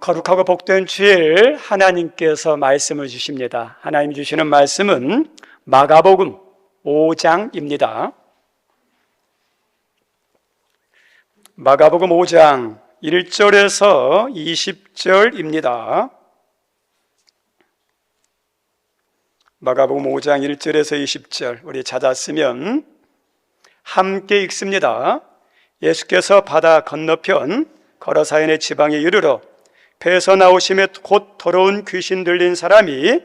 거룩하고 복된 주일 하나님께서 말씀을 주십니다. 하나님 주시는 말씀은 마가복음 5장입니다. 마가복음 5장 1절에서 20절입니다. 마가복음 5장 1절에서 20절 우리 찾았으면 함께 읽습니다. 예수께서 바다 건너편 거라사인의 지방에 이르러 배에서 나오심에 곧 더러운 귀신 들린 사람이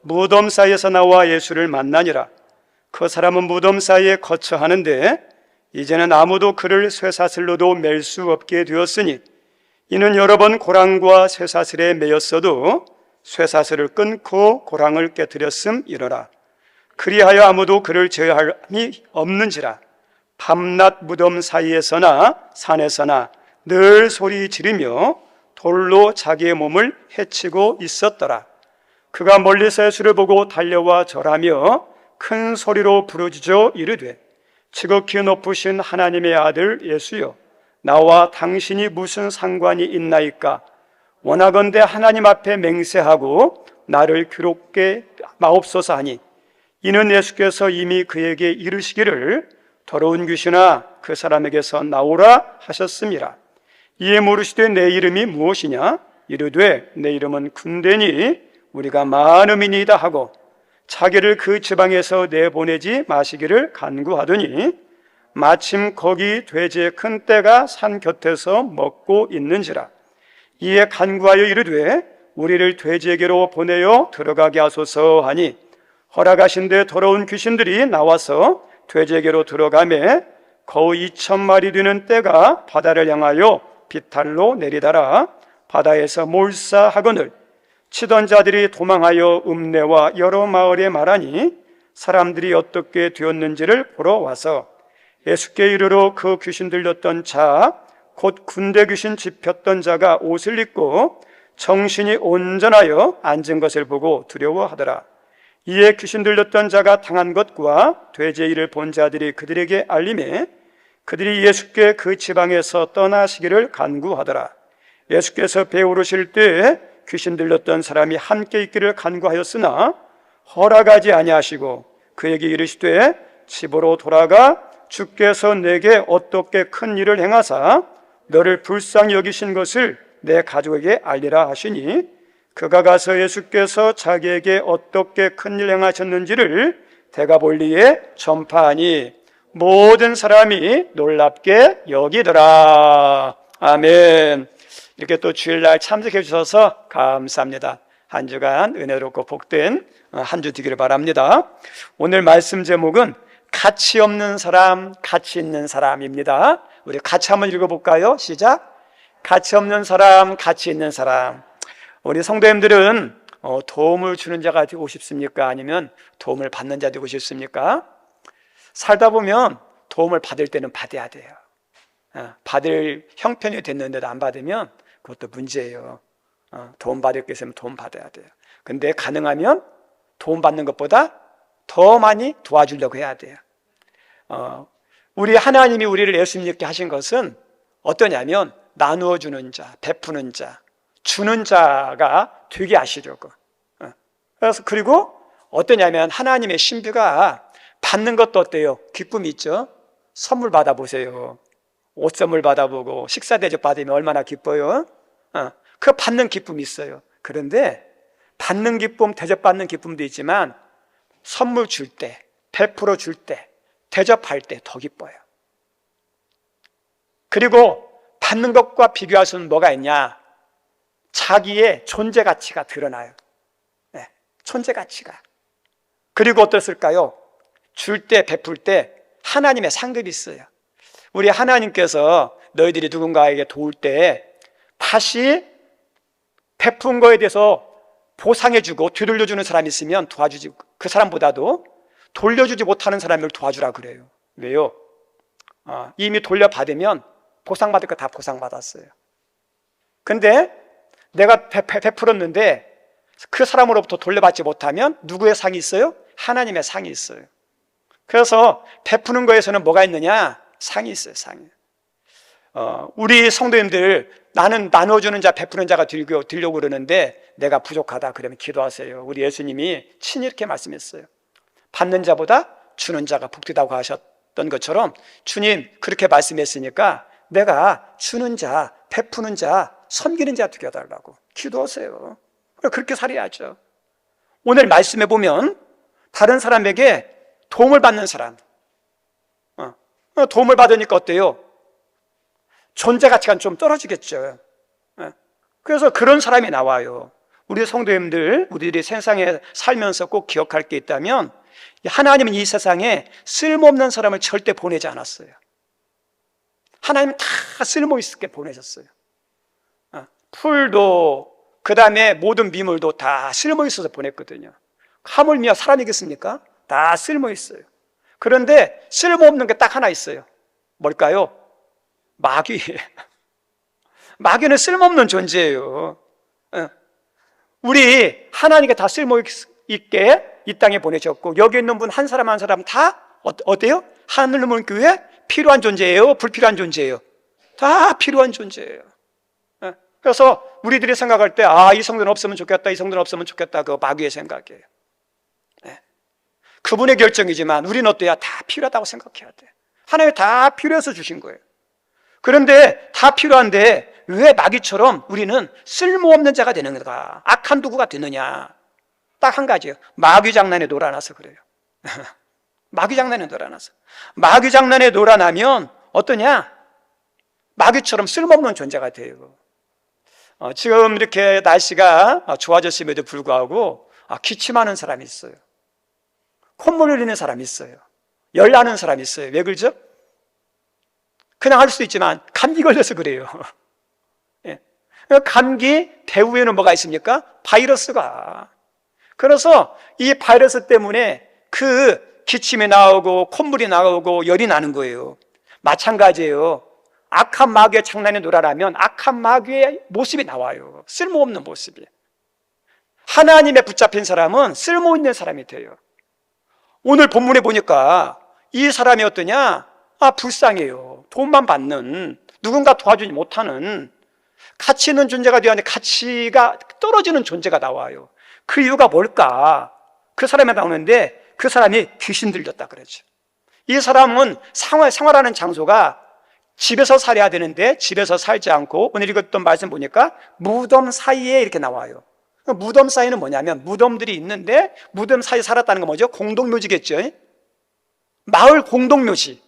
무덤 사이에서 나와 예수를 만나니라. 그 사람은 무덤 사이에 거처하는데 이제는 아무도 그를 쇠사슬로도 맬 수 없게 되었으니 이는 여러 번 고랑과 쇠사슬에 매였어도 쇠사슬을 끊고 고랑을 깨뜨렸음이러라. 그리하여 아무도 그를 제어함이 없는지라. 밤낮 무덤 사이에서나 산에서나 늘 소리 지르며 돌로 자기의 몸을 해치고 있었더라. 그가 멀리서 예수를 보고 달려와 절하며 큰 소리로 부르짖어 이르되 지극히 높으신 하나님의 아들 예수여, 나와 당신이 무슨 상관이 있나이까? 원하건대 하나님 앞에 맹세하고 나를 괴롭게 마옵소서 하니, 이는 예수께서 이미 그에게 이르시기를 더러운 귀신아 그 사람에게서 나오라 하셨음이라. 이에 물으시되 내 이름이 무엇이냐? 이르되 내 이름은 군대니 우리가 많음이니이다 하고 자기를 그 지방에서 내보내지 마시기를 간구하더니 마침 거기 돼지의 큰 떼가 산 곁에서 먹고 있는지라. 이에 간구하여 이르되 우리를 돼지에게로 보내어 들어가게 하소서 하니 허락하신데 더러운 귀신들이 나와서 돼지에게로 들어가매 거의 2,000마리 되는 떼가 바다를 향하여 비탈로 내리다라. 바다에서 몰사하거늘 치던 자들이 도망하여 읍내와 여러 마을에 말하니 사람들이 어떻게 되었는지를 보러 와서 예수께 이르러 그 귀신 들렸던 자 곧 군대 귀신 집혔던 자가 옷을 입고 정신이 온전하여 앉은 것을 보고 두려워하더라. 이에 귀신 들렸던 자가 당한 것과 돼지의 일을 본 자들이 그들에게 알림해 그들이 예수께 그 지방에서 떠나시기를 간구하더라. 예수께서 배 오르실 때 귀신 들렸던 사람이 함께 있기를 간구하였으나 허락하지 아니하시고 그에게 이르시되 집으로 돌아가 주께서 내게 어떻게 큰 일을 행하사 너를 불쌍히 여기신 것을 내 가족에게 알리라 하시니 그가 가서 예수께서 자기에게 어떻게 큰 일 행하셨는지를 데가볼리에 전파하니 모든 사람이 놀랍게 여기더라. 아멘. 이렇게 또 주일날 참석해 주셔서 감사합니다. 한 주간 은혜롭고 복된 한 주 되기를 바랍니다. 오늘 말씀 제목은 가치 없는 사람, 가치 있는 사람입니다. 우리 같이 한번 읽어볼까요? 시작. 가치 없는 사람, 가치 있는 사람. 우리 성도님들은 도움을 주는 자가 되고 싶습니까? 아니면 도움을 받는 자 되고 싶습니까? 살다 보면 도움을 받을 때는 받아야 돼요. 받을 형편이 됐는데도 안 받으면 그것도 문제예요. 도움 받을 게 있으면 도움 받아야 돼요. 근데 가능하면 도움 받는 것보다 더 많이 도와주려고 해야 돼요. 우리 하나님이 우리를 예수 믿게 하신 것은 어떠냐면 나누어 주는 자, 베푸는 자, 주는 자가 되게 하시려고. 그래서 그리고 어떠냐면 하나님의 신비가 받는 것도 어때요? 기쁨이 있죠. 선물 받아보세요. 옷 선물 받아보고 식사 대접 받으면 얼마나 기뻐요? 그 받는 기쁨이 있어요. 그런데 받는 기쁨, 대접받는 기쁨도 있지만 선물 줄 때, 베풀어 줄 때, 대접할 때 더 기뻐요. 그리고 받는 것과 비교할 수는 뭐가 있냐? 자기의 존재 가치가 드러나요. 네, 존재 가치가. 그리고 어떻을까요? 줄 때, 베풀 때 하나님의 상급이 있어요. 우리 하나님께서 너희들이 누군가에게 도울 때 다시 베푼 거에 대해서 보상해주고 되돌려주는 사람이 있으면 도와주지, 그 사람보다도 돌려주지 못하는 사람을 도와주라 그래요. 왜요? 이미 돌려받으면 보상받을 거 다 보상받았어요. 근데 내가 베풀었는데 그 사람으로부터 돌려받지 못하면 누구의 상이 있어요? 하나님의 상이 있어요. 그래서 베푸는 거에서는 뭐가 있느냐? 상이 있어요. 상이. 우리 성도님들, 나는 나눠주는 자, 베푸는 자가 되려고 그러는데 내가 부족하다 그러면 기도하세요. 우리 예수님이 친히 이렇게 말씀했어요. 받는 자보다 주는 자가 복되다고 하셨던 것처럼 주님 그렇게 말씀했으니까 내가 주는 자, 베푸는 자, 섬기는 자 되게 해달라고 기도하세요. 그렇게 살아야죠. 오늘 말씀해 보면 다른 사람에게 도움을 받는 사람, 도움을 받으니까 어때요? 존재 가치가 좀 떨어지겠죠. 그래서 그런 사람이 나와요. 우리 성도님들, 우리들이 세상에 살면서 꼭 기억할 게 있다면 하나님은 이 세상에 쓸모없는 사람을 절대 보내지 않았어요. 하나님은 다 쓸모있게 보내셨어요. 풀도 그 다음에 모든 미물도 다 쓸모있어서 보냈거든요. 하물며 사람이겠습니까? 다 쓸모있어요. 그런데 쓸모없는 게 딱 하나 있어요. 뭘까요? 마귀예요. 마귀는 쓸모없는 존재예요. 우리 하나님께 다 쓸모있게 이 땅에 보내셨고 여기 있는 분 한 사람 한 사람 다 어때요? 하늘문 교회 필요한 존재예요? 불필요한 존재예요? 다 필요한 존재예요. 그래서 우리들이 생각할 때 이 성도는 없으면 좋겠다, 이 성도는 없으면 좋겠다, 그거 마귀의 생각이에요. 그분의 결정이지만 우리는 어때요? 다 필요하다고 생각해야 돼. 하나님이 다 필요해서 주신 거예요. 그런데 다 필요한데 왜 마귀처럼 우리는 쓸모없는 자가 되는가? 악한 도구가 되느냐? 딱 한 가지예요. 마귀 장난에 놀아나서 그래요. 마귀 장난에 놀아나서. 마귀 장난에 놀아나면 어떠냐? 마귀처럼 쓸모없는 존재가 돼요. 지금 이렇게 날씨가 좋아졌음에도 불구하고 기침하는 사람이 있어요. 콧물 흘리는 사람이 있어요. 열나는 사람이 있어요. 왜 그러죠? 그냥 할 수도 있지만 감기 걸려서 그래요. 감기 배후에는 뭐가 있습니까? 바이러스가. 그래서 이 바이러스 때문에 그 기침이 나오고 콧물이 나오고 열이 나는 거예요. 마찬가지예요. 악한 마귀의 장난에 놀아나면 악한 마귀의 모습이 나와요. 쓸모없는 모습이. 하나님에 붙잡힌 사람은 쓸모있는 사람이 돼요. 오늘 본문에 보니까 이 사람이 어떠냐? 불쌍해요. 돈만 받는, 누군가 도와주지 못하는, 가치 있는 존재가 되었는데 가치가 떨어지는 존재가 나와요. 그 이유가 뭘까? 그 사람이 나오는데 그 사람이 귀신 들렸다 그러죠. 이 사람은 생활하는 장소가 집에서 살아야 되는데 집에서 살지 않고 오늘 읽었던 말씀 보니까 무덤 사이에 이렇게 나와요. 무덤 사이는 뭐냐면 무덤들이 있는데 무덤 사이에 살았다는 건 뭐죠? 공동묘지겠죠. 마을 공동묘지.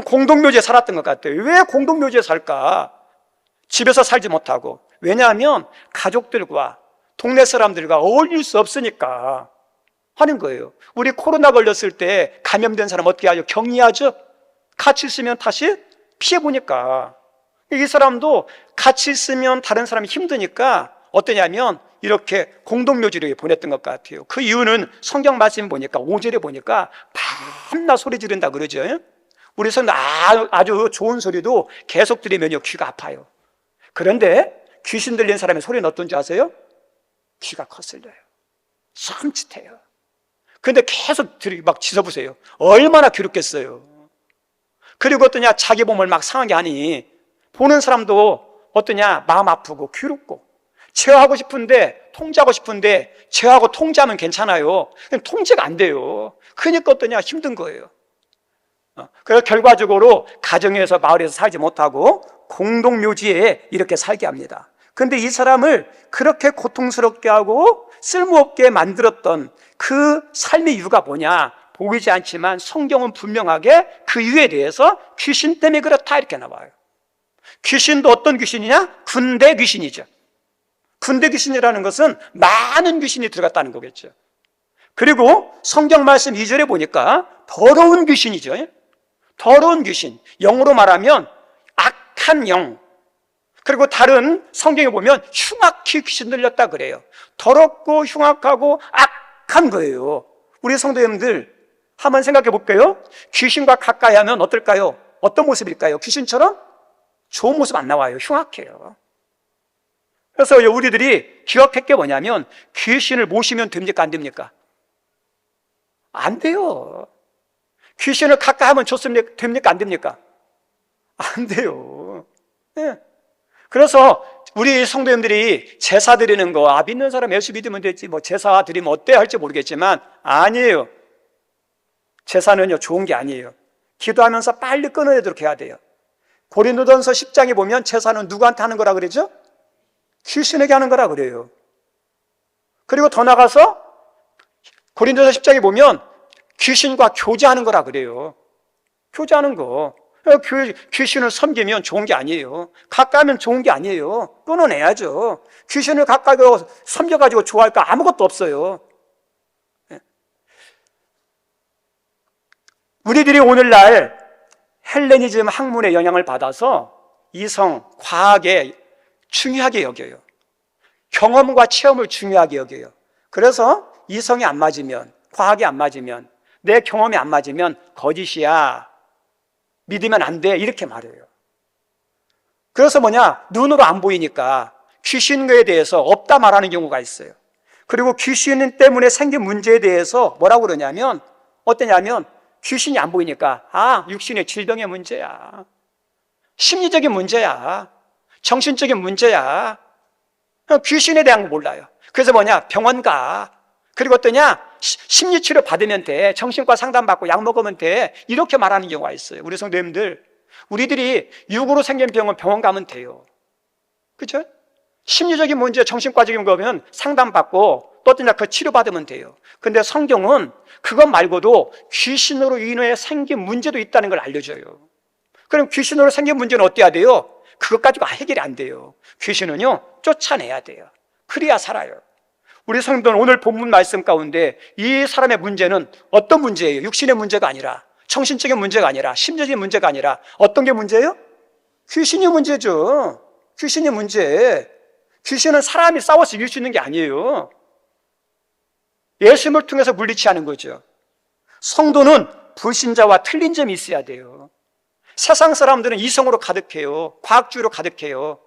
공동묘지에 살았던 것 같아요. 왜 공동묘지에 살까? 집에서 살지 못하고. 왜냐하면 가족들과 동네 사람들과 어울릴 수 없으니까 하는 거예요. 우리 코로나 걸렸을 때 감염된 사람 어떻게 하죠? 격리하죠? 같이 있으면 다시 피해보니까. 이 사람도 같이 있으면 다른 사람이 힘드니까 어떠냐면 이렇게 공동묘지를 보냈던 것 같아요. 그 이유는 성경 말씀 보니까 5절에 보니까 밤낮 소리 지른다 그러죠. 우리 성도 아주 좋은 소리도 계속 들으면 귀가 아파요. 그런데 귀신 들린 사람의 소리는 어떤지 아세요? 귀가 거슬려요. 섬찟해요. 근데 계속 막 짖어보세요. 얼마나 괴롭겠어요. 그리고 어떠냐, 자기 몸을 막 상하게 하니 보는 사람도 어떠냐, 마음 아프고 괴롭고, 제어하고 싶은데, 통제하고 싶은데 제어하고 통제하면 괜찮아요. 통제가 안 돼요. 그러니까 어떠냐, 힘든 거예요. 그래서 결과적으로 가정에서 마을에서 살지 못하고 공동묘지에 이렇게 살게 합니다. 근데 이 사람을 그렇게 고통스럽게 하고 쓸모없게 만들었던 그 삶의 이유가 뭐냐? 보이지 않지만 성경은 분명하게 그 이유에 대해서 귀신 때문에 그렇다 이렇게 나와요. 귀신도 어떤 귀신이냐? 군대 귀신이죠. 군대 귀신이라는 것은 많은 귀신이 들어갔다는 거겠죠. 그리고 성경 말씀 2절에 보니까 더러운 귀신이죠. 더러운 귀신, 영어로 말하면 악한 영. 그리고 다른 성경에 보면 흉악히 귀신 들렸다 그래요. 더럽고 흉악하고 악한 거예요. 우리 성도님들 한번 생각해 볼게요. 귀신과 가까이 하면 어떨까요? 어떤 모습일까요? 귀신처럼 좋은 모습 안 나와요. 흉악해요. 그래서 우리들이 기억할 게 뭐냐면 귀신을 모시면 됩니까? 안 됩니까? 안 돼요. 귀신을 가까이 하면 좋습니까? 됩니까? 안 됩니까? 안 돼요. 예. 그래서 우리 성도님들이 제사 드리는 거, 믿는 사람 예수 믿으면 되지, 뭐 제사 드리면 어때 할지 모르겠지만, 아니에요. 제사는요, 좋은 게 아니에요. 기도하면서 빨리 끊어내도록 해야 돼요. 고린도전서 10장에 보면 제사는 누구한테 하는 거라 그러죠? 귀신에게 하는 거라 그래요. 그리고 더 나가서 고린도전서 10장에 보면 귀신과 교제하는 거라 그래요. 교제하는 거. 귀신을 섬기면 좋은 게 아니에요. 가까이 하면 좋은 게 아니에요. 끊어내야죠. 귀신을 가까이 섬겨가지고 좋아할 거 아무것도 없어요. 우리들이 오늘날 헬레니즘 학문의 영향을 받아서 이성, 과학에 중요하게 여겨요. 경험과 체험을 중요하게 여겨요. 그래서 이성이 안 맞으면, 과학이 안 맞으면, 내 경험이 안 맞으면 거짓이야, 믿으면 안 돼, 이렇게 말해요. 그래서 눈으로 안 보이니까 귀신에 대해서 없다 말하는 경우가 있어요. 그리고 귀신 때문에 생긴 문제에 대해서 뭐라고 그러냐면, 어떠냐면 귀신이 안 보이니까 육신의 질병의 문제야, 심리적인 문제야, 정신적인 문제야. 귀신에 대한 거 몰라요. 그래서 병원 가. 그리고 심리치료 받으면 돼, 정신과 상담받고 약 먹으면 돼, 이렇게 말하는 경우가 있어요. 우리 성도님들, 우리들이 육으로 생긴 병은 병원 가면 돼요. 그렇죠? 심리적인 문제, 정신과적인 거면 상담받고 또 그 치료받으면 돼요. 근데 성경은 그것 말고도 귀신으로 인해 생긴 문제도 있다는 걸 알려줘요. 그럼 귀신으로 생긴 문제는 어때야 돼요? 그것 가지고 해결이 안 돼요. 귀신은요, 쫓아내야 돼요. 그래야 살아요. 우리 성도는 오늘 본문 말씀 가운데 이 사람의 문제는 어떤 문제예요? 육신의 문제가 아니라, 정신적인 문제가 아니라, 심리적인 문제가 아니라 어떤 게 문제예요? 귀신이 문제죠. 귀신이 문제. 귀신은 사람이 싸워서 이길 수 있는 게 아니에요. 예수님을 통해서 물리치하는 거죠. 성도는 불신자와 틀린 점이 있어야 돼요. 세상 사람들은 이성으로 가득해요. 과학주의로 가득해요.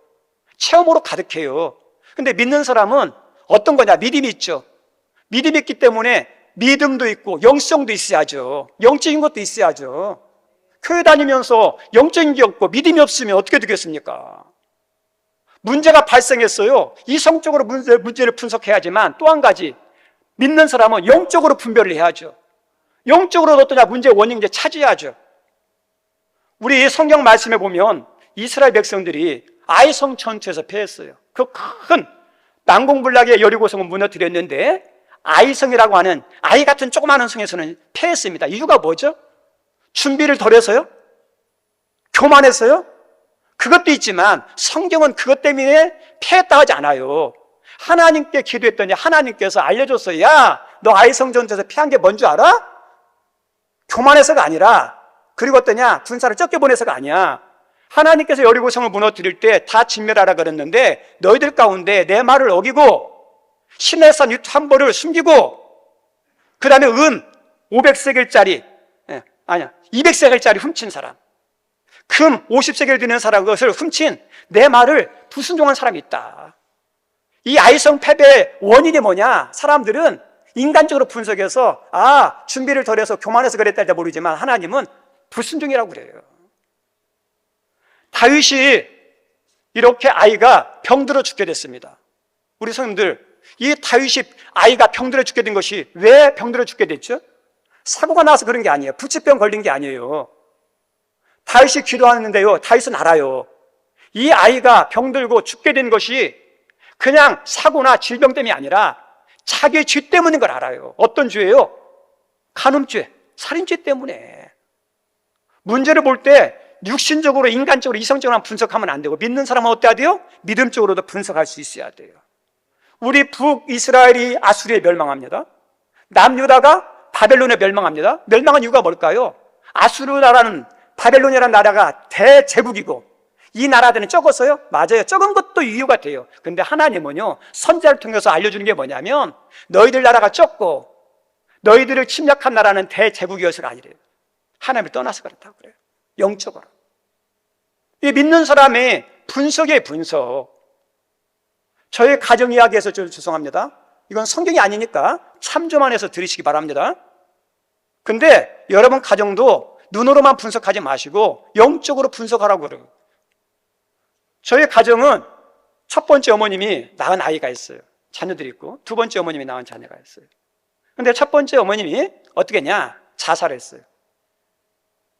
체험으로 가득해요. 근데 믿는 사람은 어떤 거냐? 믿음이 있죠. 믿음이 있기 때문에 믿음도 있고 영성도 있어야죠. 영적인 것도 있어야죠. 교회 다니면서 영적인 게 없고 믿음이 없으면 어떻게 되겠습니까? 문제가 발생했어요. 이성적으로 문제를 분석해야지만, 또 한 가지, 믿는 사람은 영적으로 분별을 해야죠. 영적으로 어떠냐? 문제의 원인을 찾아야죠. 우리 성경 말씀에 보면 이스라엘 백성들이 아이성 전투에서 패했어요. 그 큰 난공불락의 여리고성은 무너뜨렸는데 아이성이라고 하는 아이 같은 조그마한 성에서는 패했습니다. 이유가 뭐죠? 준비를 덜 해서요? 교만해서요? 그것도 있지만 성경은 그것 때문에 패했다 하지 않아요. 하나님께 기도했더니 하나님께서 알려줬어요. 야, 너 아이성 전투에서 패한 게 뭔 줄 알아? 교만해서가 아니라, 그리고 어떠냐? 군사를 적게 보내서가 아니야. 하나님께서 여리고성을 무너뜨릴 때 다 진멸하라 그랬는데 너희들 가운데 내 말을 어기고 시내산 한 벌을 숨기고, 그 다음에 은 500세겔짜리 200세겔짜리 훔친 사람, 금 50세겔 드는 사람, 그것을 훔친 내 말을 불순종한 사람이 있다. 이 아이성 패배의 원인이 뭐냐? 사람들은 인간적으로 분석해서 준비를 덜해서 교만해서 그랬다 할지 모르지만 하나님은 불순종이라고 그래요. 다윗이 이렇게 아이가 병들어 죽게 됐습니다. 우리 성님들, 이 다윗이 아이가 병들어 죽게 된 것이 왜 병들어 죽게 됐죠? 사고가 나서 그런 게 아니에요. 부치병 걸린 게 아니에요. 다윗이 기도하는데요, 다윗은 알아요. 이 아이가 병들고 죽게 된 것이 그냥 사고나 질병 때문이 아니라 자기의 죄 때문인 걸 알아요. 어떤 죄예요? 간음죄, 살인죄 때문에. 문제를 볼 때 육신적으로, 인간적으로, 이성적으로만 분석하면 안 되고, 믿는 사람은 어때야 돼요? 믿음적으로도 분석할 수 있어야 돼요. 우리 북이스라엘이 아수리에 멸망합니다. 남유다가 바벨론에 멸망합니다. 멸망한 이유가 뭘까요? 아수르라는, 바벨론이라는 나라가 대제국이고 이 나라들은 적었어요? 맞아요. 적은 것도 이유가 돼요. 근데 하나님은요, 선지자를 통해서 알려주는 게 뭐냐면, 너희들 나라가 적고 너희들을 침략한 나라는 대제국이어서가 아니래요. 하나님을 떠나서 그렇다고 그래요. 영적으로. 이 믿는 사람의 분석이에요, 분석. 저의 가정 이야기에서 죄송합니다. 이건 성경이 아니니까 참조만 해서 들으시기 바랍니다. 근데 여러분 가정도 눈으로만 분석하지 마시고 영적으로 분석하라고 그래요. 저희 가정은 첫 번째 어머님이 낳은 아이가 있어요. 자녀들이 있고, 두 번째 어머님이 낳은 자녀가 있어요. 근데 첫 번째 어머님이 어떻게 했냐? 자살했어요.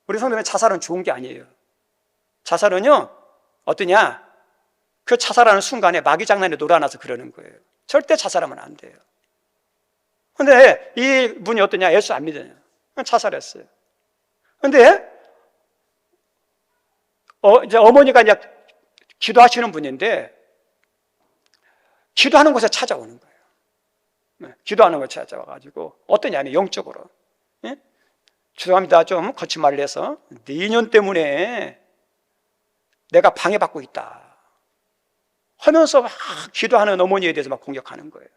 우리 성도는 자살은 좋은 게 아니에요. 자살은요, 어떠냐? 그 자살하는 순간에 마귀장난에 놀아나서 그러는 거예요. 절대 자살하면 안 돼요. 근데 이 분이 어떠냐? 예수 안 믿어요. 자살했어요. 근데 이제 어머니가 이제 기도하시는 분인데, 기도하는 곳에 찾아오는 거예요. 기도하는 곳에 찾아와가지고 어떠냐면 영적으로, 예? 죄송합니다, 좀 거친 말을 해서, 네 인연 때문에 내가 방해받고 있다 하면서 막 기도하는 어머니에 대해서 막 공격하는 거예요.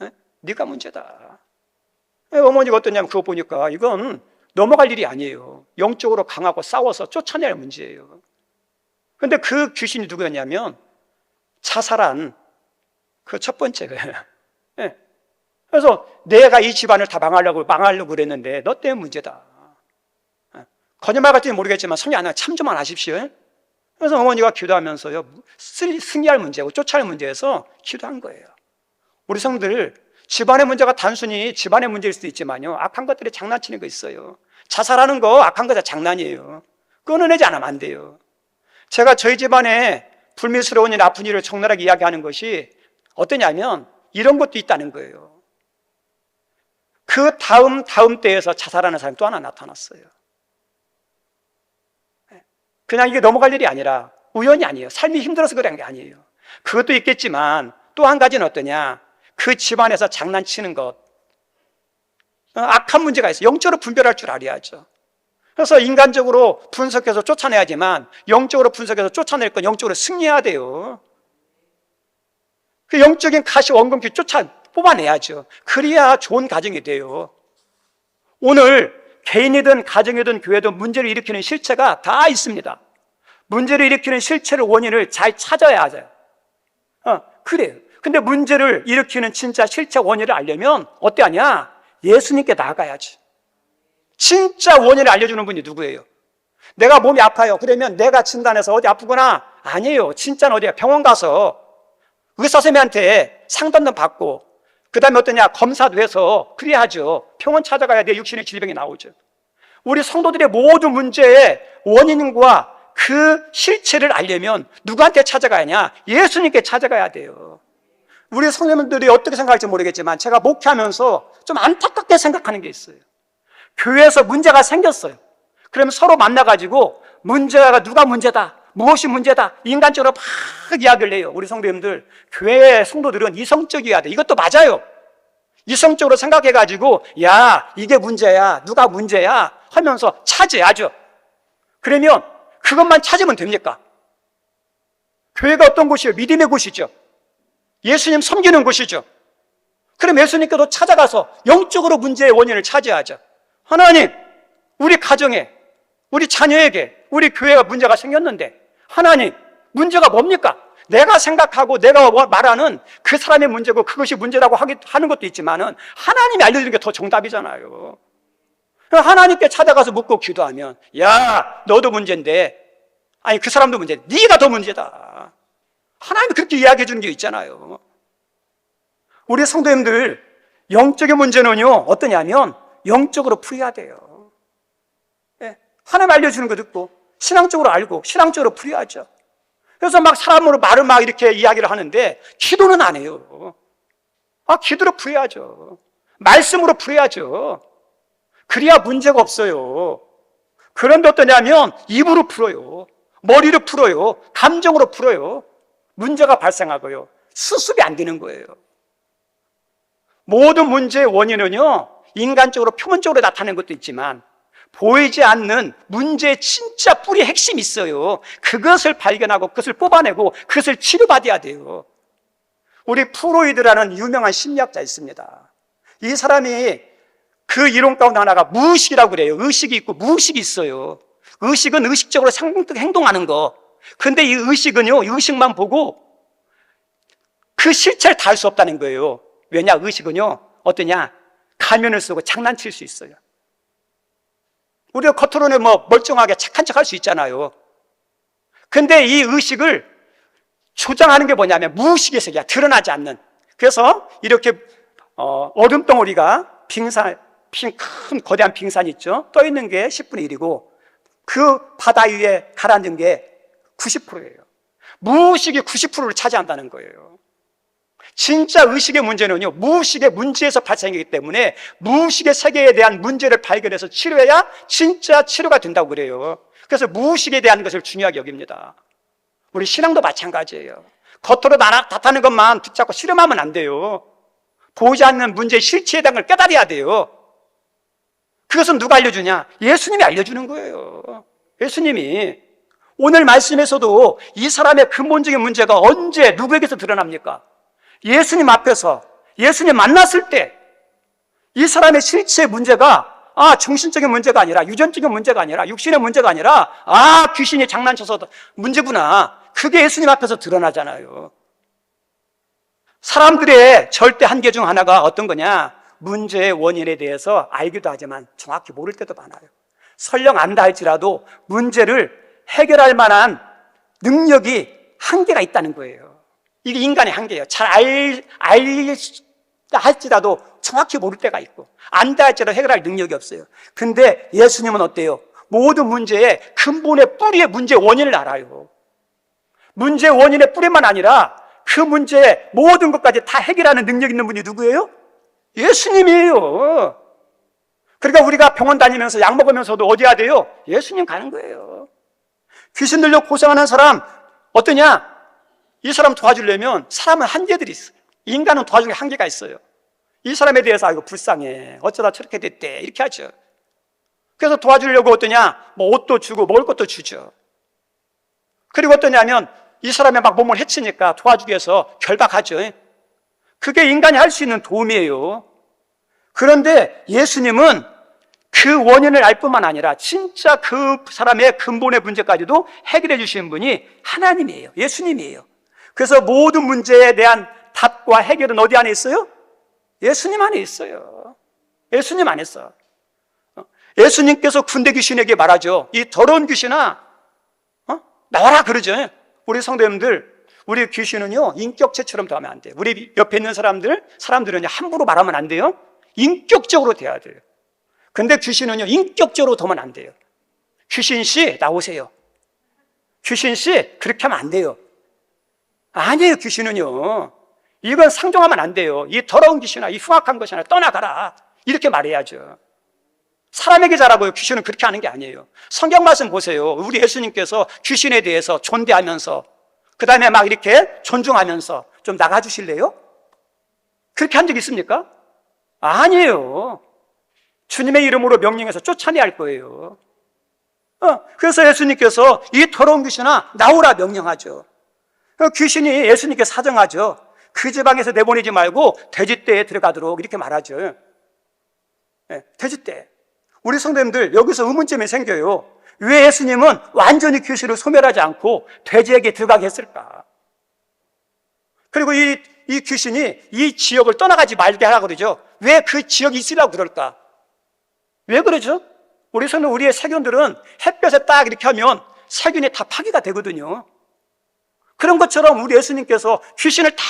예? 네가 문제다. 어머니가 어떠냐면 그거 보니까 이건 넘어갈 일이 아니에요. 영적으로 강하고 싸워서 쫓아낼 문제예요. 근데 그 귀신이 누구였냐면 자살한 그 첫 번째가. 예. 그래서 내가 이 집안을 다 망하려고 그랬는데 너 때문에 문제다. 예. 거짓말 같을지 모르겠지만 성령 하나 참 좀 안 하십시오. 그래서 어머니가 기도하면서요, 승리할 문제고 쫓아낼 문제에서 기도한 거예요. 우리 성들, 집안의 문제가 단순히 집안의 문제일 수도 있지만요, 악한 것들이 장난치는 거 있어요. 자살하는 거 악한 거다 장난이에요. 끊어내지 않으면 안 돼요. 제가 저희 집안에 불미스러운 일, 아픈 일을 적나라하게 이야기하는 것이 어떠냐면 이런 것도 있다는 거예요. 그 다음 때에서 자살하는 사람이 또 하나 나타났어요. 그냥 이게 넘어갈 일이 아니라 우연이 아니에요. 삶이 힘들어서 그런 게 아니에요. 그것도 있겠지만 또 한 가지는 어떠냐, 그 집안에서 장난치는 것, 악한 문제가 있어요. 영적으로 분별할 줄 알아야죠. 그래서 인간적으로 분석해서 쫓아내야지만 영적으로 분석해서 쫓아낼 건 영적으로 승리해야 돼요. 그 영적인 가시 원금기 뽑아내야죠. 그래야 좋은 가정이 돼요. 오늘 개인이든 가정이든 교회든 문제를 일으키는 실체가 다 있습니다. 문제를 일으키는 실체를, 원인을 잘 찾아야 하죠. 그래요. 근데 문제를 일으키는 진짜 실체 원인을 알려면 어때 하냐? 예수님께 나아가야지. 진짜 원인을 알려주는 분이 누구예요? 내가 몸이 아파요. 그러면 내가 진단해서 어디 아프구나? 아니에요. 진짜는 어디야? 병원 가서 의사 선생님한테 상담도 받고, 그 다음에 어떠냐? 검사도 해서 그래야죠. 병원 찾아가야 내 육신의 질병이 나오죠. 우리 성도들의 모든 문제의 원인과 그 실체를 알려면 누구한테 찾아가야? 예수님께 찾아가야 돼요. 우리 성도님들이 어떻게 생각할지 모르겠지만 제가 목회하면서 좀 안타깝게 생각하는 게 있어요. 교회에서 문제가 생겼어요. 그러면 서로 만나가지고 문제가 누가 문제다, 무엇이 문제다, 인간적으로 막 이야기를 해요. 우리 성도님들, 교회 성도들은 이성적이어야 돼. 이것도 맞아요. 이성적으로 생각해가지고 야, 이게 문제야, 누가 문제야 하면서 찾아야죠. 그러면 그것만 찾으면 됩니까? 교회가 어떤 곳이에요? 믿음의 곳이죠. 예수님 섬기는 곳이죠. 그럼 예수님께도 찾아가서 영적으로 문제의 원인을 찾아야죠. 하나님, 우리 가정에, 우리 자녀에게, 우리 교회가 문제가 생겼는데 하나님, 문제가 뭡니까? 내가 생각하고 내가 말하는 그 사람의 문제고 그것이 문제라고 하는 것도 있지만은 하나님이 알려주는 게 더 정답이잖아요. 하나님께 찾아가서 묻고 기도하면 야, 너도 문제인데, 아니 그 사람도 문제인데 네가 더 문제다. 하나님이 그렇게 이야기해 주는 게 있잖아요. 우리 성도님들, 영적인 문제는요 어떠냐면 영적으로 풀어야 돼요. 네. 하나님 알려주는 거 듣고 신앙적으로 알고 신앙적으로 풀어야죠. 그래서 막 사람으로 말을 막 이렇게 이야기를 하는데 기도는 안 해요. 기도로 풀어야죠. 말씀으로 풀어야죠. 그래야 문제가 없어요. 그런데 어떠냐면 입으로 풀어요. 머리로 풀어요. 감정으로 풀어요. 문제가 발생하고요. 수습이 안 되는 거예요. 모든 문제의 원인은요 인간적으로 표면적으로 나타나는 것도 있지만 보이지 않는 문제의 진짜 뿌리 핵심이 있어요. 그것을 발견하고 그것을 뽑아내고 그것을 치료받아야 돼요. 우리 프로이드라는 유명한 심리학자 있습니다. 이 사람이 그 이론 가운데 하나가 무의식이라고 그래요. 의식이 있고 무의식이 있어요. 의식은 의식적으로 행동하는 거. 근데 이 의식은요, 의식만 보고 그 실체를 다 알 수 없다는 거예요. 왜냐? 의식은요 어떠냐? 가면을 쓰고 장난칠 수 있어요. 우리가 겉으로는 멀쩡하게 착한 척 할 수 있잖아요. 근데 이 의식을 주장하는 게 뭐냐면 무의식의 세계야. 드러나지 않는. 그래서 이렇게 얼음 덩어리가 큰 거대한 빙산이 있죠. 떠 있는 게 10분의 1이고 그 바다 위에 가라앉은 게 90%예요. 무의식이 90%를 차지한다는 거예요. 진짜 의식의 문제는요, 무의식의 문제에서 발생하기 때문에 무의식의 세계에 대한 문제를 발견해서 치료해야 진짜 치료가 된다고 그래요. 그래서 무의식에 대한 것을 중요하게 여깁니다. 우리 신앙도 마찬가지예요. 겉으로 나타나는 것만 붙잡고 실험하면 안 돼요. 보이지 않는 문제의 실체에 대한 걸 깨달아야 돼요. 그것은 누가 알려주냐? 예수님이 알려주는 거예요. 예수님이. 오늘 말씀에서도 이 사람의 근본적인 문제가 언제 누구에게서 드러납니까? 예수님 앞에서, 예수님 만났을 때 이 사람의 실체의 문제가 정신적인 문제가 아니라, 유전적인 문제가 아니라, 육신의 문제가 아니라 귀신이 장난쳐서 문제구나. 그게 예수님 앞에서 드러나잖아요. 사람들의 절대 한계 중 하나가 어떤 거냐? 문제의 원인에 대해서 알기도 하지만 정확히 모를 때도 많아요. 설령 안다 할지라도 문제를 해결할 만한 능력이 한계가 있다는 거예요. 이게 인간의 한계예요. 잘 알다 할지라도 정확히 모를 때가 있고, 안다 할지라도 해결할 능력이 없어요. 근데 예수님은 어때요? 모든 문제의 근본의 뿌리의 문제의 원인을 알아요. 문제의 원인의 뿌리만 아니라 그 문제의 모든 것까지 다 해결하는 능력 있는 분이 누구예요? 예수님이에요. 그러니까 우리가 병원 다니면서 약 먹으면서도 어디 해야 돼요? 예수님 가는 거예요. 귀신 들려 고생하는 사람 어떠냐? 이 사람 도와주려면 사람은 한계들이 있어요. 인간은 도와주는 한계가 있어요. 이 사람에 대해서 이거 불쌍해, 어쩌다 저렇게 됐대, 이렇게 하죠. 그래서 도와주려고 어떠냐? 옷도 주고 먹을 것도 주죠. 그리고 어떠냐면 이 사람의 막 몸을 해치니까 도와주기 위해서 결박하죠. 그게 인간이 할 수 있는 도움이에요. 그런데 예수님은 그 원인을 알 뿐만 아니라 진짜 그 사람의 근본의 문제까지도 해결해 주시는 분이 하나님이에요. 예수님이에요. 그래서 모든 문제에 대한 답과 해결은 어디 안에 있어요? 예수님 안에 있어요. 예수님 안에 있어. 예수님께서 군대 귀신에게 말하죠. 이 더러운 귀신아, 나와라 그러죠. 우리 성도님들, 우리 귀신은요 인격체처럼 대하면 안 돼요. 우리 옆에 있는 사람들은요 함부로 말하면 안 돼요. 인격적으로 대해야 돼요. 근데 귀신은요 인격적으로 더면 안 돼요. 귀신씨 나오세요. 귀신씨 그렇게 하면 안 돼요. 아니에요. 귀신은요 이건 상종하면 안 돼요. 이 더러운 귀신아, 이 흉악한 것이나 떠나가라, 이렇게 말해야죠. 사람에게 잘하고요. 귀신은 그렇게 하는 게 아니에요. 성경 말씀 보세요. 우리 예수님께서 귀신에 대해서 존대하면서 그 다음에 막 이렇게 존중하면서 좀 나가주실래요? 그렇게 한 적 있습니까? 아니에요. 주님의 이름으로 명령해서 쫓아내야 할 거예요. 그래서 예수님께서 이 더러운 귀신아 나오라 명령하죠. 귀신이 예수님께 사정하죠. 그 지방에서 내보내지 말고 돼지떼에 들어가도록 이렇게 말하죠. 돼지떼. 우리 성도님들 여기서 의문점이 생겨요. 왜 예수님은 완전히 귀신을 소멸하지 않고 돼지에게 들어가게 했을까? 그리고 이 귀신이 이 지역을 떠나가지 말게 하라고 그러죠. 왜 그 지역이 있으라고 그럴까? 왜 그러죠? 우리의 세균들은 햇볕에 딱 이렇게 하면 세균이 다 파괴가 되거든요. 그런 것처럼 우리 예수님께서 귀신을 다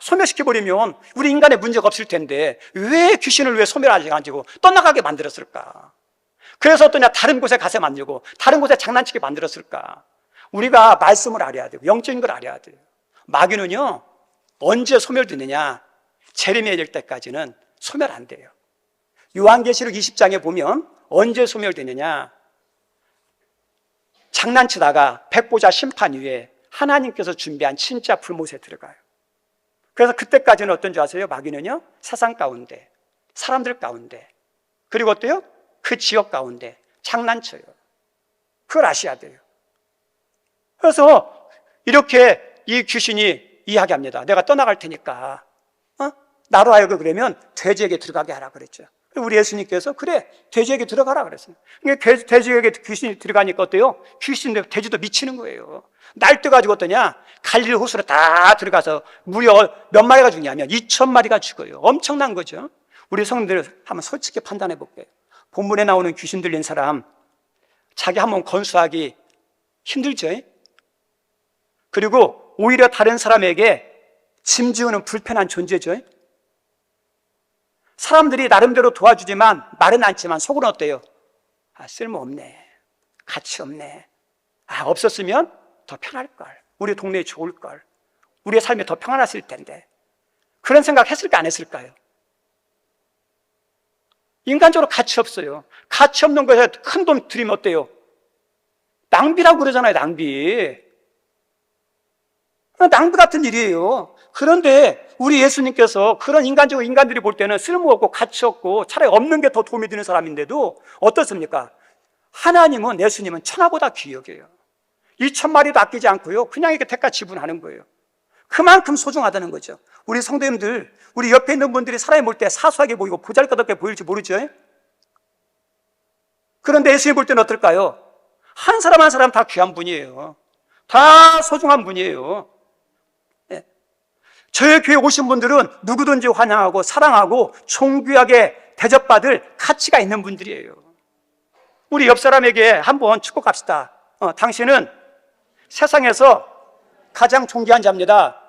소멸시켜버리면 우리 인간의 문제가 없을 텐데 왜 귀신을 왜 소멸하지 않고 떠나가게 만들었을까? 그래서 어떠냐, 다른 곳에 가서 만들고 다른 곳에 장난치게 만들었을까? 우리가 말씀을 알아야 되고 영적인 걸 알아야 돼요. 마귀는요 언제 소멸되느냐, 재림이 될 때까지는 소멸 안 돼요. 요한계시록 20장에 보면 언제 소멸되느냐, 장난치다가 백보자 심판 위에 하나님께서 준비한 진짜 불못에 들어가요. 그래서 그때까지는 어떤 줄 아세요? 마귀는요 세상 가운데, 사람들 가운데, 그리고 어때요? 그 지역 가운데 장난쳐요. 그걸 아셔야 돼요. 그래서 이렇게 이 귀신이 이야기합니다. 내가 떠나갈 테니까 나로 하여금 그러면 돼지에게 들어가게 하라 그랬죠. 우리 예수님께서 그래 돼지에게 들어가라 그랬어요. 돼지에게 귀신이 들어가니까 어때요? 돼지도 미치는 거예요. 날뛰어가지고 어떠냐, 갈릴 호수로 다 들어가서 무려 몇 마리가 죽냐면 2,000마리가 죽어요. 엄청난 거죠. 우리 성도들 한번 솔직히 판단해 볼게요. 본문에 나오는 귀신 들린 사람 자기 한번 건수하기 힘들죠. 그리고 오히려 다른 사람에게 짐 지우는 불편한 존재죠. 사람들이 나름대로 도와주지만 말은 않지만 속은 어때요? 쓸모없네, 가치 없네, 없었으면 더 편할걸, 우리 동네에 좋을걸, 우리의 삶이 더 평안했을 텐데. 그런 생각 했을까 안 했을까요? 인간적으로 가치 없어요. 가치 없는 것에 큰 돈 들이면 어때요? 낭비라고 그러잖아요. 낭비 같은 일이에요. 그런데 우리 예수님께서 그런 인간적으로 인간들이 볼 때는 쓸모없고 가치 없고 차라리 없는 게 더 도움이 되는 사람인데도 어떻습니까? 하나님은, 예수님은 천하보다 귀히 여겨요. 2,000마리도 아끼지 않고요, 그냥 이렇게 대가 지불하는 거예요. 그만큼 소중하다는 거죠. 우리 성도님들, 우리 옆에 있는 분들이 사람이 볼 때 사소하게 보이고 보잘것없게 보일지 모르죠. 그런데 예수님 볼 때는 어떨까요? 한 사람 한 사람 다 귀한 분이에요. 다 소중한 분이에요. 저희 교회 오신 분들은 누구든지 환영하고 사랑하고 존귀하게 대접받을 가치가 있는 분들이에요. 우리 옆 사람에게 한번 축복합시다. 당신은 세상에서 가장 존귀한 자입니다.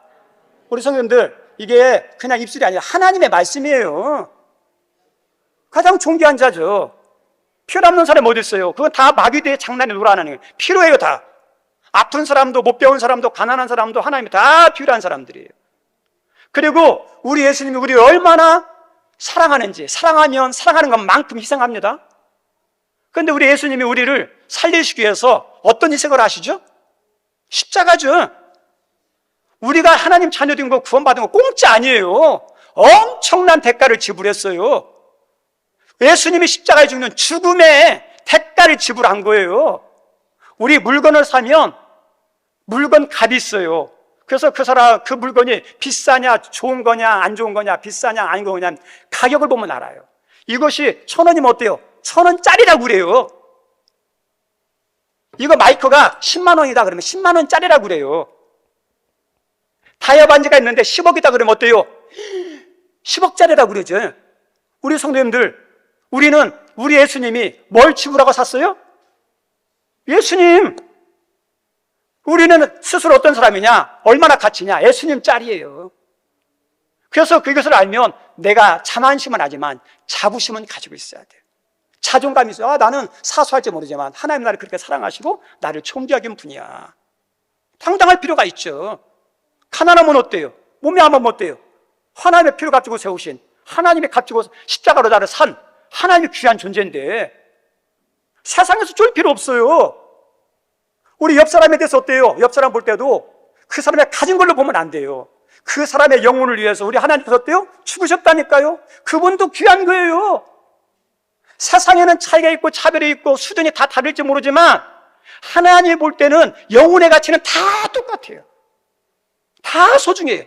우리 성도님들, 이게 그냥 입술이 아니라 하나님의 말씀이에요. 가장 존귀한 자죠. 필요 없는 사람이 어디 있어요? 그건 다 마귀들의 장난에 놀아나는 거예요. 필요해요, 다. 아픈 사람도, 못 배운 사람도, 가난한 사람도 하나님이 다 필요한 사람들이에요. 그리고 우리 예수님이 우리를 얼마나 사랑하는지, 사랑하면 사랑하는 것만큼 희생합니다. 그런데 우리 예수님이 우리를 살리시기 위해서 어떤 희생을 하시죠? 십자가죠. 우리가 하나님 자녀된 거, 구원받은 거 공짜 아니에요. 엄청난 대가를 지불했어요. 예수님이 십자가에 죽는 죽음의 대가를 지불한 거예요. 우리 물건을 사면 물건 값이 있어요. 그래서 그 물건이 비싸냐, 좋은 거냐, 안 좋은 거냐, 비싸냐, 아닌 거냐, 가격을 보면 알아요. 이것이 1,000원이면 어때요? 1,000원짜리라고 그래요. 이거 마이크가 10만 원이다 그러면 10만 원짜리라고 그래요. 타이어 반지가 있는데 10억이다 그러면 어때요? 10억짜리라고 그러죠. 우리 성도님들, 우리 예수님이 뭘 지불하고 샀어요? 예수님. 우리는 스스로 어떤 사람이냐, 얼마나 가치냐, 예수님 짤이에요. 그래서 그것을 알면 내가 자만심은 하지만 자부심은 가지고 있어야 돼요. 자존감이 있어요. 나는 사소할지 모르지만 하나님 나를 그렇게 사랑하시고 나를 존귀하게 분이야. 당당할 필요가 있죠. 가난하면 어때요? 몸매하면 어때요? 하나님의 피를 가지고 세우신, 하나님이 가지고 십자가로 나를 산 하나님의 귀한 존재인데 세상에서 쫄 필요 없어요. 우리 옆 사람에 대해서 어때요? 옆 사람 볼 때도 그 사람의 가진 걸로 보면 안 돼요. 그 사람의 영혼을 위해서 우리 하나님께서 어때요? 죽으셨다니까요. 그분도 귀한 거예요. 세상에는 차이가 있고 차별이 있고 수준이 다 다를지 모르지만 하나님 볼 때는 영혼의 가치는 다 똑같아요. 다 소중해요.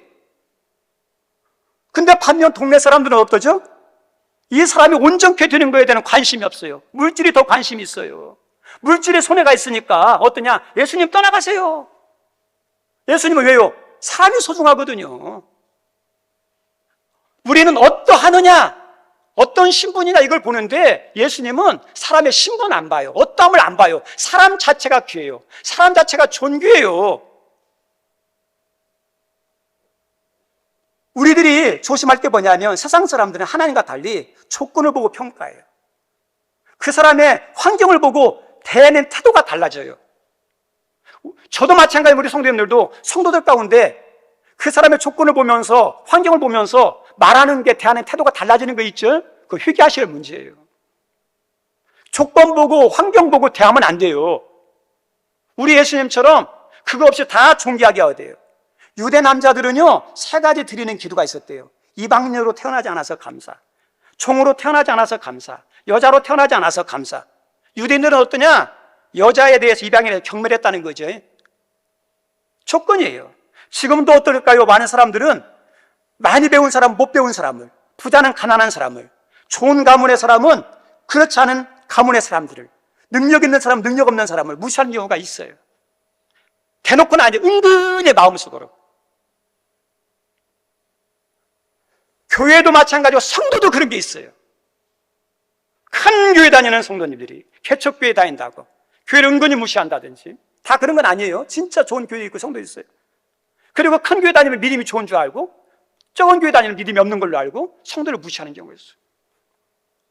근데 반면 동네 사람들은 어떠죠? 이 사람이 온전케 되는 거에 대한 관심이 없어요. 물질이 더 관심이 있어요. 물질에 손해가 있으니까 어떠냐? 예수님 떠나가세요. 예수님은 왜요? 사람이 소중하거든요. 우리는 어떠하느냐, 어떤 신분이냐 이걸 보는데 예수님은 사람의 신분 안 봐요. 어떠함을 안 봐요. 사람 자체가 귀해요. 사람 자체가 존귀해요. 우리들이 조심할 게 뭐냐면 세상 사람들은 하나님과 달리 조건을 보고 평가해요. 그 사람의 환경을 보고 대하는 태도가 달라져요. 저도 마찬가지로 우리 성도님들도 성도들 가운데 그 사람의 조건을 보면서 환경을 보면서 말하는 게 대하는 태도가 달라지는 거 있죠? 그거 회개하실 문제예요. 조건 보고 환경 보고 대하면 안 돼요. 우리 예수님처럼 그거 없이 다 존귀하게 해야 돼요. 유대 남자들은요 3가지 드리는 기도가 있었대요. 이방인으로 태어나지 않아서 감사, 종으로 태어나지 않아서 감사, 여자로 태어나지 않아서 감사. 유대인들은 어떠냐? 여자에 대해서 이방인에 경멸했다는 거죠. 조건이에요. 지금도 어떨까요? 많은 사람들은 많이 배운 사람, 못 배운 사람을, 부자는 가난한 사람을, 좋은 가문의 사람은 그렇지 않은 가문의 사람들을, 능력 있는 사람, 능력 없는 사람을 무시하는 경우가 있어요. 대놓고는 아니죠. 은근히 마음속으로. 교회도 마찬가지고 성도도 그런 게 있어요. 큰 교회 다니는 성도님들이 개척교회 다닌다고 교회를 은근히 무시한다든지 다 그런 건 아니에요. 진짜 좋은 교회 있고 성도 있어요. 그리고 큰 교회 다니면 믿음이 좋은 줄 알고 적은 교회 다니면 믿음이 없는 걸로 알고 성도를 무시하는 경우가 있어요.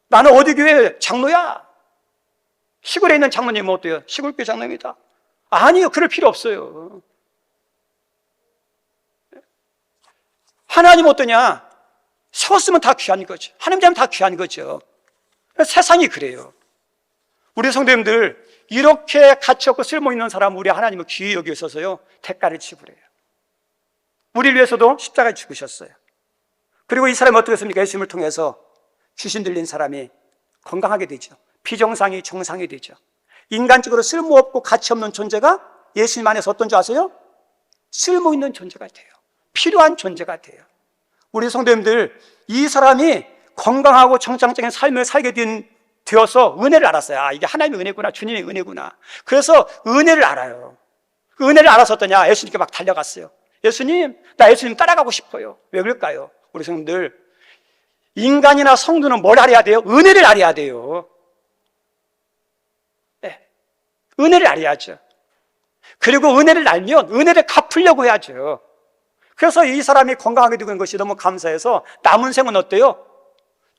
나는 어디 교회 장로야. 시골에 있는 장로님은 어때요? 시골교회 장로입니다. 아니요, 그럴 필요 없어요. 하나님 어떠냐? 세웠으면 다 귀한 거죠. 하나님 자면 다 귀한 거죠. 세상이 그래요. 우리 성도님들 이렇게 가치 없고 쓸모있는 사람 우리 하나님은 귀히 여기 있어서요 대가를 지불해요. 우리를 위해서도 십자가에 죽으셨어요. 그리고 이 사람이 어떻게 했습니까? 예수님을 통해서 귀신 들린 사람이 건강하게 되죠. 비정상이 정상이 되죠. 인간적으로 쓸모없고 가치 없는 존재가 예수님 안에서 어떤 줄 아세요? 쓸모있는 존재가 돼요. 필요한 존재가 돼요. 우리 성도님들 이 사람이 건강하고 정상적인 삶을 살게 되어서 은혜를 알았어요. 아, 이게 하나님의 은혜구나, 주님의 은혜구나. 그래서 은혜를 알아요. 그 은혜를 알아서 어떠냐? 예수님께 막 달려갔어요. 예수님, 나 예수님 따라가고 싶어요. 왜 그럴까요? 우리 성도들 인간이나 성도는 뭘 알아야 돼요? 은혜를 알아야 돼요. 네. 은혜를 알아야죠. 그리고 은혜를 알면 은혜를 갚으려고 해야죠. 그래서 이 사람이 건강하게 되는 것이 너무 감사해서 남은 생은 어때요?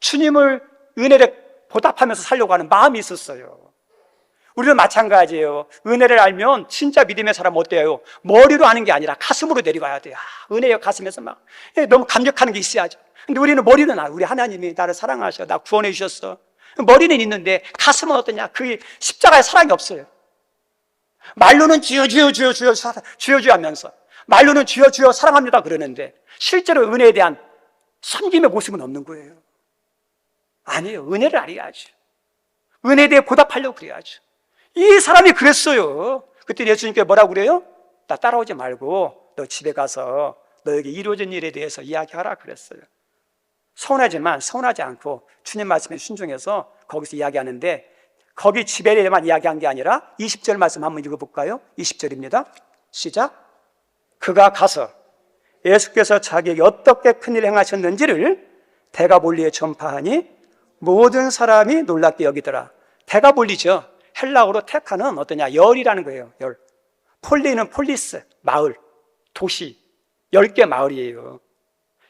주님을 은혜를 보답하면서 살려고 하는 마음이 있었어요. 우리도 마찬가지예요. 은혜를 알면 진짜 믿음의 사람은 어때요? 머리로 하는 게 아니라 가슴으로 내려가야 돼요. 아, 은혜요 가슴에서 막 너무 감격하는 게 있어야죠. 근데 우리는 머리는 우리 하나님이 나를 사랑하셔, 나 구원해 주셨어. 머리는 있는데 가슴은 어떠냐? 그 십자가에 사랑이 없어요. 말로는 주여 주여 주여 주여 주여 주여 하면서 말로는 주여 주여 사랑합니다 그러는데 실제로 은혜에 대한 섬김의 모습은 없는 거예요. 아니에요. 은혜를 알아야죠. 은혜에 대해 보답하려고 그래야죠. 이 사람이 그랬어요. 그때 예수님께 뭐라고 그래요? 나 따라오지 말고 너 집에 가서 너에게 이루어진 일에 대해서 이야기하라 그랬어요. 서운하지만 서운하지 않고 주님 말씀에 순종해서 거기서 이야기하는데 거기 집에 대해만 이야기한 게 아니라 20절 말씀 한번 읽어볼까요? 20절입니다. 시작. 그가 가서 예수께서 자기에게 어떻게 큰일을 행하셨는지를 데가볼리에 전파하니 모든 사람이 놀랍게 여기더라. 데가볼리죠. 헬라어로 테카는 어떠냐? 열이라는 거예요. 열. 폴리는 폴리스, 마을, 도시. 10개 마을이에요.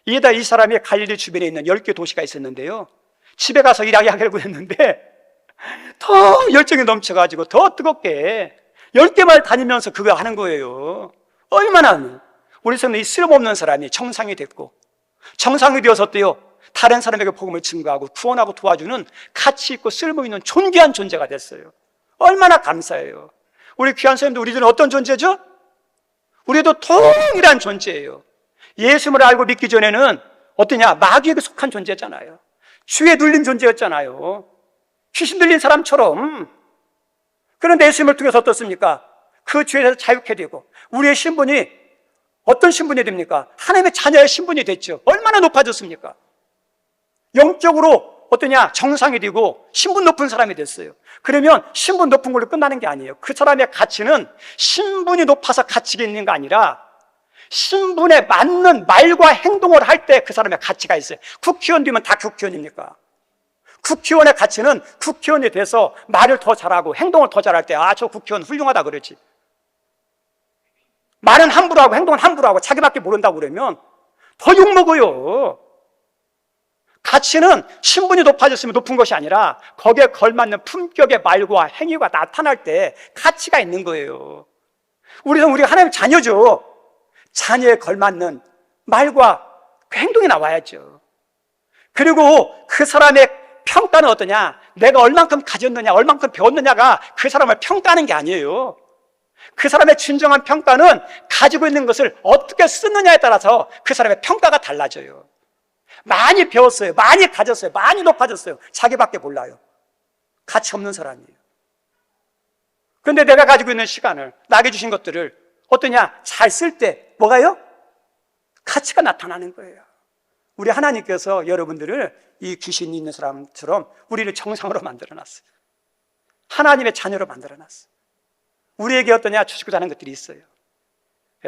이에다 이 사람이 갈릴리 주변에 있는 10개 도시가 있었는데요. 집에 가서 이야기하려고 했는데 더 열정이 넘쳐가지고 더 뜨겁게 10개 마을 다니면서 그거 하는 거예요. 얼마나 우리 성도는 이 쓸모없는 사람이 정상이 됐고 정상이 되어서 어때요? 다른 사람에게 복음을 증거하고 구원하고 도와주는 가치 있고 쓸모있는 존귀한 존재가 됐어요. 얼마나 감사해요. 우리 귀한 선생님들 우리들은 어떤 존재죠? 우리도 동일한 존재예요. 예수님을 알고 믿기 전에는 어떠냐? 마귀에게 속한 존재잖아요. 주에 눌린 존재였잖아요. 귀신 들린 사람처럼. 그런데 예수님을 통해서 어떻습니까? 그 죄에서 자유케 되고 우리의 신분이 어떤 신분이 됩니까? 하나님의 자녀의 신분이 됐죠. 얼마나 높아졌습니까? 영적으로 어떠냐? 정상이 되고 신분 높은 사람이 됐어요. 그러면 신분 높은 걸로 끝나는 게 아니에요. 그 사람의 가치는 신분이 높아서 가치가 있는 게 아니라 신분에 맞는 말과 행동을 할 때 그 사람의 가치가 있어요. 국회의원 되면 다 국회의원입니까? 국회의원의 가치는 국회의원이 돼서 말을 더 잘하고 행동을 더 잘할 때 아, 저 국회의원 훌륭하다 그러지. 말은 함부로 하고 행동은 함부로 하고 자기밖에 모른다고 그러면 더 욕먹어요. 가치는 신분이 높아졌으면 높은 것이 아니라 거기에 걸맞는 품격의 말과 행위가 나타날 때 가치가 있는 거예요. 우리가 하나님의 자녀죠. 자녀에 걸맞는 말과 그 행동이 나와야죠. 그리고 그 사람의 평가는 어떠냐? 내가 얼만큼 가졌느냐, 얼만큼 배웠느냐가 그 사람을 평가하는 게 아니에요. 그 사람의 진정한 평가는 가지고 있는 것을 어떻게 쓰느냐에 따라서 그 사람의 평가가 달라져요. 많이 배웠어요. 많이 가졌어요. 많이 높아졌어요. 자기밖에 몰라요. 가치 없는 사람이에요. 그런데 내가 가지고 있는 시간을, 나에게 주신 것들을 어떠냐? 잘 쓸 때 뭐가요? 가치가 나타나는 거예요. 우리 하나님께서 여러분들을 이 귀신이 있는 사람처럼 우리를 정상으로 만들어놨어요. 하나님의 자녀로 만들어놨어요. 우리에게 어떠냐? 주시고자 하는 것들이 있어요.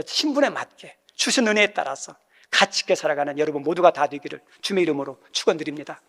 신분에 맞게 주신 은혜에 따라서 가치 있게 살아가는 여러분 모두가 다 되기를 주님의 이름으로 축원드립니다.